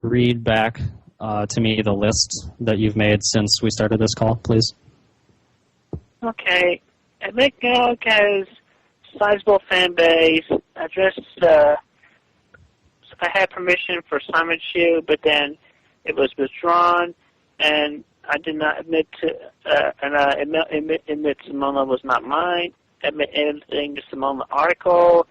read back to me the list that you've made since we started this call, please? Okay. Alec has sizable fan base. I had permission for Simon Chu, but then it was withdrawn, and I did not admit Simona was not mine. Admit anything to Simona article.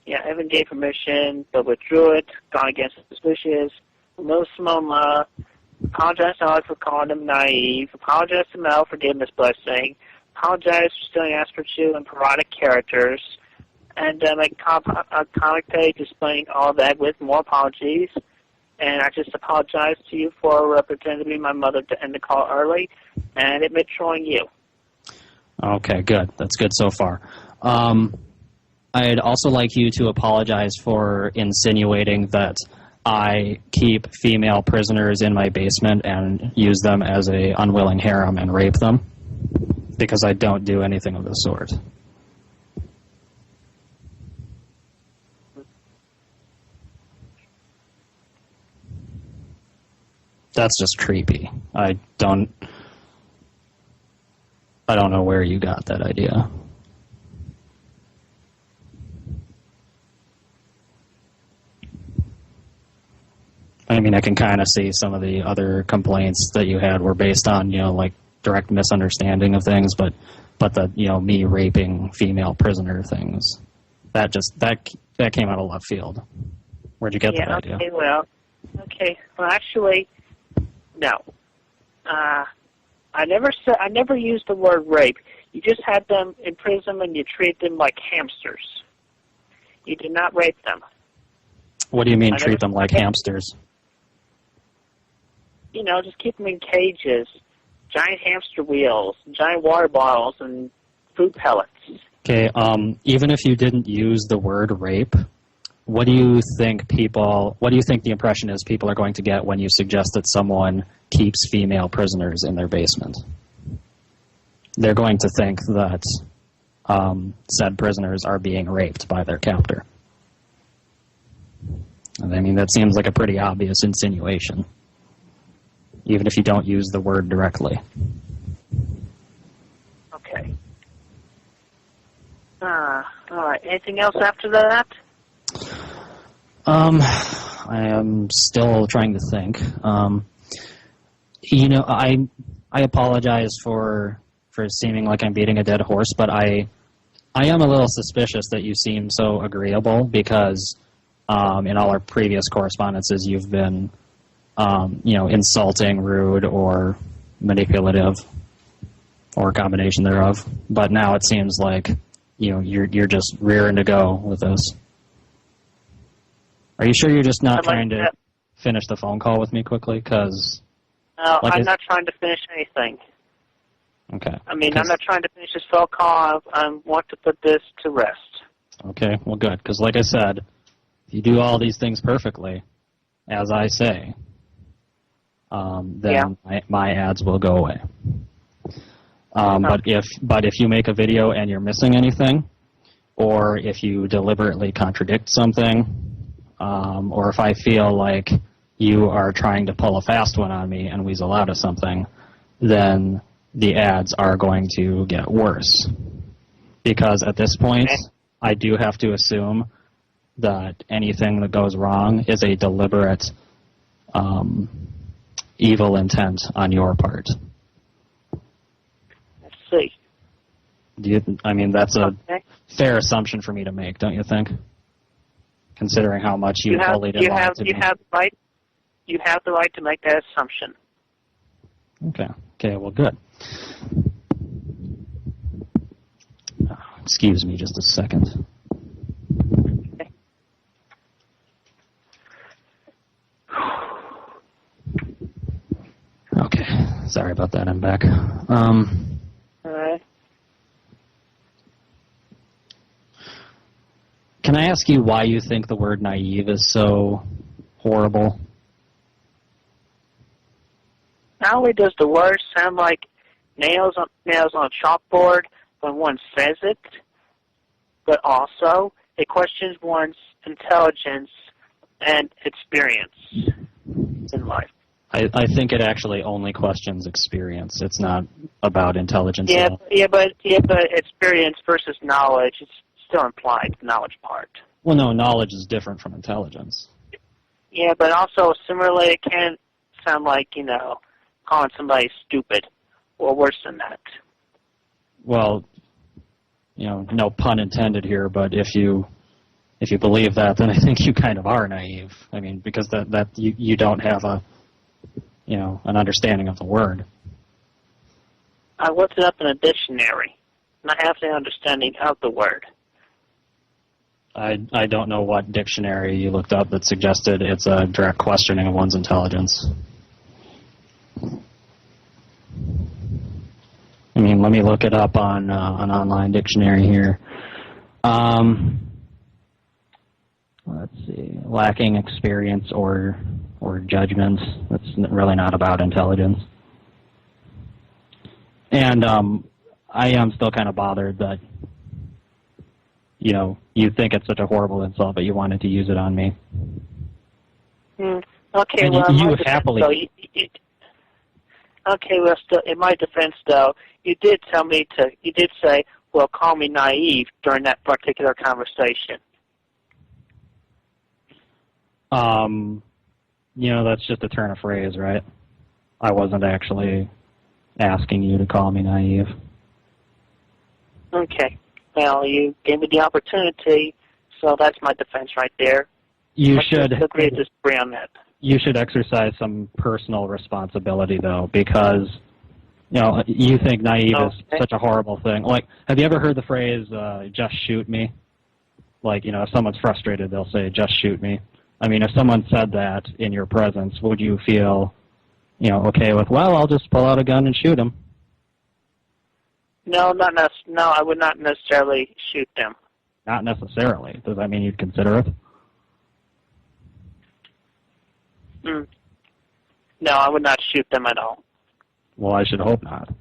Yeah, Evan gave permission, but withdrew it. Gone against his wishes. No Simona. Apologize to Alec for calling him naive. Apologize to Mel for giving this blessing. Apologize for stealing Asper Chu and parodic characters. And make a comic page displaying all that with more apologies. And I just apologize to you for pretending to be my mother to end the call early and admit trolling you. Okay, good. That's good so far. I'd also like you to apologize for insinuating that I keep female prisoners in my basement and use them as a unwilling harem and rape them, because I don't do anything of the sort. That's just creepy. I don't know where you got that idea. I mean, I can kind of see some of the other complaints that you had were based on, like direct misunderstanding of things, but the, me raping female prisoner things, that came out of left field. Where'd you get that idea? Okay, well, actually, no. I never used the word rape. You just had them in prison and you treat them like hamsters. You did not rape them. What do you mean, treat them like hamsters? Just keep them in cages, giant hamster wheels, giant water bottles, and food pellets. Okay, even if you didn't use the word rape, what do you think the impression is people are going to get when you suggest that someone keeps female prisoners in their basement? They're going to think that said prisoners are being raped by their captor. And I mean, that seems like a pretty obvious insinuation, even if you don't use the word directly. Okay. All right. Anything else after that? I am still trying to think. I apologize for seeming like I'm beating a dead horse, but I am a little suspicious that you seem so agreeable because in all our previous correspondences you've been insulting, rude, or manipulative, or a combination thereof. But now it seems like you're just rearing to go with this. Are you sure you're just not trying to finish the phone call with me quickly? Because no, I'm not trying to finish anything. Okay. I mean, I'm not trying to finish this phone call. I want to put this to rest. Okay, well, good. Because like I said, if you do all these things perfectly, as I say, then my ads will go away. But if you make a video and you're missing anything, or if you deliberately contradict something, or if I feel like you are trying to pull a fast one on me and weasel out of something, then the ads are going to get worse. Because at this point, I do have to assume that anything that goes wrong is a deliberate evil intent on your part. Let's see. That's a fair assumption for me to make, don't you think? Considering how much you bullied and lied to me. You have the right to make that assumption. Okay, well, good. Excuse me just a second. Okay, sorry about that, I'm back. All right. Can I ask you why you think the word naive is so horrible? Not only does the word sound like nails on a chalkboard when one says it, but also it questions one's intelligence and experience. in life. I think it actually only questions experience. It's not about intelligence. Yeah, but experience versus knowledge, it's still implied, the knowledge part. Well, no, knowledge is different from intelligence. Yeah, but also similarly, it can sound like, calling somebody stupid, or worse than that. Well, no pun intended here, but if you believe that, then I think you kind of are naive. I mean, because that you don't have an understanding of the word. I looked it up in a dictionary, and I have the understanding of the word. I don't know what dictionary you looked up that suggested it's a direct questioning of one's intelligence. I mean, let me look it up on an online dictionary here. Let's see, lacking experience or judgment. That's really not about intelligence. And I am still kind of bothered that you think it's such a horrible insult, but you wanted to use it on me. Okay, and well, you happily. Okay, well, still, in my defense, though, you did say, well, call me naive during that particular conversation. That's just a turn of phrase, right? I wasn't actually asking you to call me naive. Okay. Well, you gave me the opportunity, so that's my defense right there. You should agree to disagree on that. You should exercise some personal responsibility, though, because you think naive is such a horrible thing. Like, have you ever heard the phrase "just shoot me"? Like, if someone's frustrated, they'll say "just shoot me." I mean, if someone said that in your presence, would you feel, okay with, well, I'll just pull out a gun and shoot him? No, I would not necessarily shoot them. Not necessarily. Does that mean you'd consider it? No, I would not shoot them at all. Well, I should hope not. I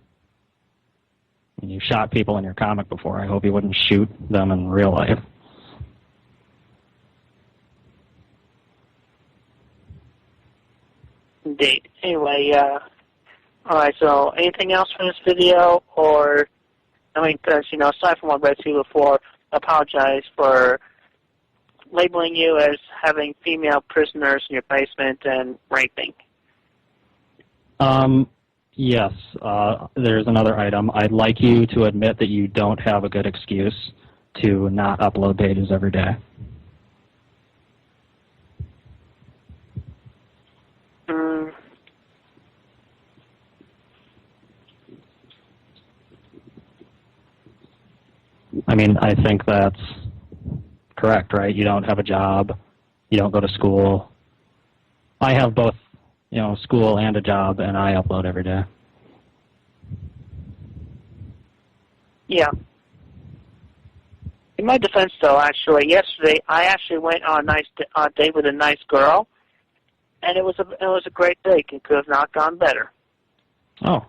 mean, you shot people in your comic before. I hope you wouldn't shoot them in real life. Indeed. Anyway, all right, so anything else from this video? Or, because, aside from what I read to you before, I apologize for labeling you as having female prisoners in your basement and raping. Yes. There's another item. I'd like you to admit that you don't have a good excuse to not upload pages every day. I mean, I think that's correct, right? You don't have a job. You don't go to school. I have both, school and a job, and I upload every day. Yeah. In my defense, though, actually, yesterday I actually went on a nice date with a nice girl, and it was a great date. It could have not gone better. Oh.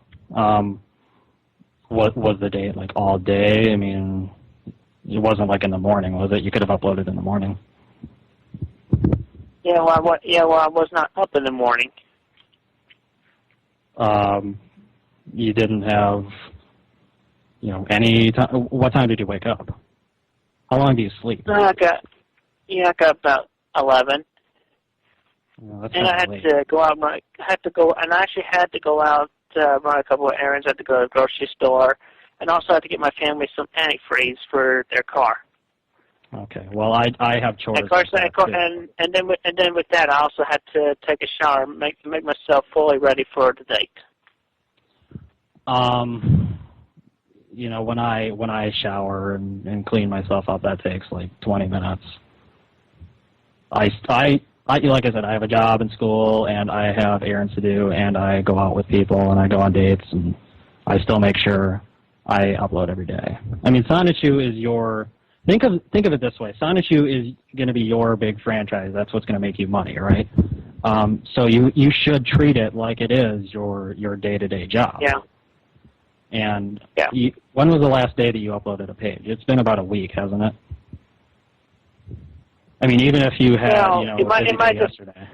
What was the date, like all day? I mean, it wasn't like in the morning, was it? You could have uploaded in the morning. Yeah, well, I was not up in the morning. You didn't have, any time. What time did you wake up? How long do you sleep? I got about 11. Well, and I had to go out. I actually had to go out, run a couple of errands. I had to go to the grocery store, and also had to get my family some antifreeze for their car. Okay. Well, I have chores. And then with that, I also had to take a shower, make myself fully ready for the date. When I shower and clean myself up, that takes like 20 minutes. Like I said, I have a job in school, and I have errands to do, and I go out with people, and I go on dates, and I still make sure I upload every day. I mean, Sonichu is your... Think of it this way. Sonichu is going to be your big franchise. That's what's going to make you money, right? So you should treat it like it is your day-to-day job. Yeah. And when was the last day that you uploaded a page? It's been about a week, hasn't it? I mean, even if you had, yesterday.